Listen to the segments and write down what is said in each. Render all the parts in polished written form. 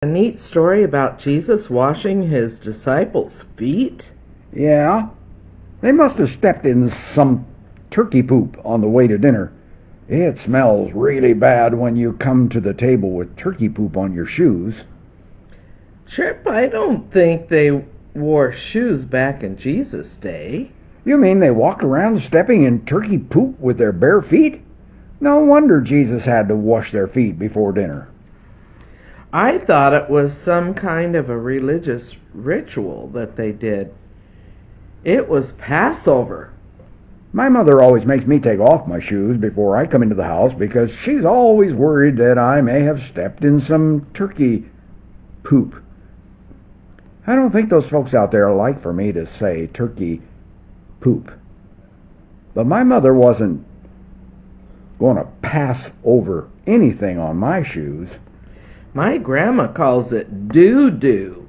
A neat story about Jesus washing his disciples' feet? Yeah, they must have stepped in some turkey poop on the way to dinner. It smells really bad when you come to the table with turkey poop on your shoes. Chip, I don't think they wore shoes back in Jesus' day. You mean they walked around stepping in turkey poop with their bare feet? No wonder Jesus had to wash their feet before dinner. I thought it was some kind of a religious ritual that they did. It was Passover. My mother always makes me take off my shoes before I come into the house because she's always worried that I may have stepped in some turkey poop. I don't think those folks out there like for me to say turkey poop. But my mother wasn't going to pass over anything on my shoes. My grandma calls it doo-doo.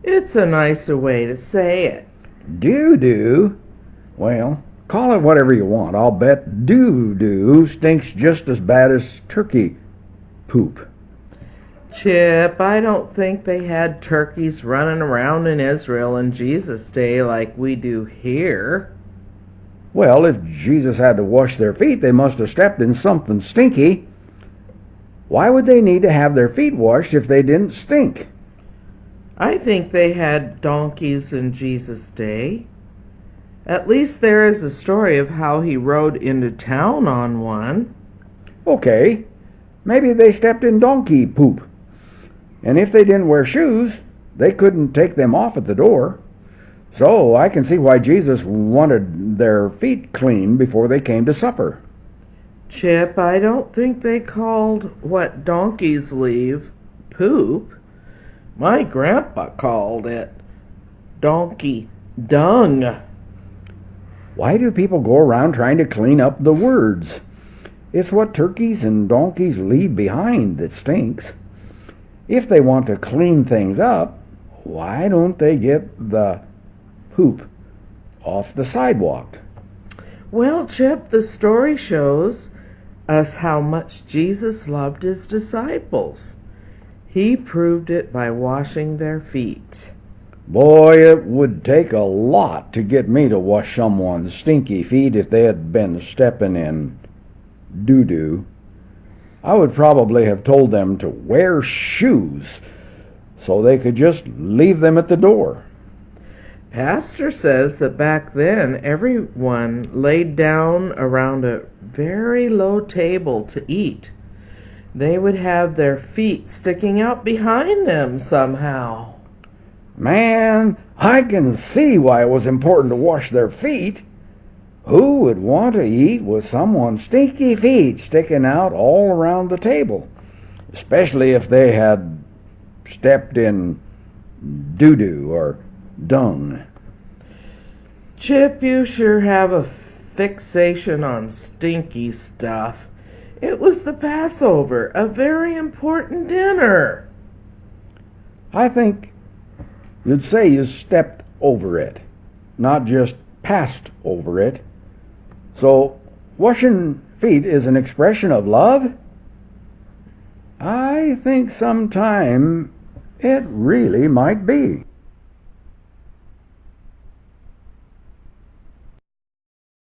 It's a nicer way to say it. Doo-doo? Well, call it whatever you want. I'll bet doo-doo stinks just as bad as turkey poop. Chip, I don't think they had turkeys running around in Israel in Jesus' day like we do here. Well, if Jesus had to wash their feet, they must have stepped in something stinky. Why would they need to have their feet washed if they didn't stink? I think they had donkeys in Jesus' day. At least there is a story of how he rode into town on one. Okay, maybe they stepped in donkey poop. And if they didn't wear shoes, they couldn't take them off at the door. So I can see why Jesus wanted their feet clean before they came to supper. Chip, I don't think they called what donkeys leave poop. My grandpa called it donkey dung. Why do people go around trying to clean up the words? It's what turkeys and donkeys leave behind that stinks. If they want to clean things up, why don't they get the poop off the sidewalk? Well, Chip, the story shows us how much Jesus loved his disciples. He proved it by washing their feet. Boy, it would take a lot to get me to wash someone's stinky feet if they had been stepping in doo-doo. I would probably have told them to wear shoes so they could just leave them at the door. Pastor says that back then everyone laid down around a very low table to eat. They would have their feet sticking out behind them somehow. Man, I can see why it was important to wash their feet. Who would want to eat with someone's stinky feet sticking out all around the table? Especially if they had stepped in doo-doo or dung. Chip, you sure have a fixation on stinky stuff. It was the Passover, a very important dinner. I think you'd say you stepped over it, not just passed over it. So, washing feet is an expression of love? I think sometime it really might be.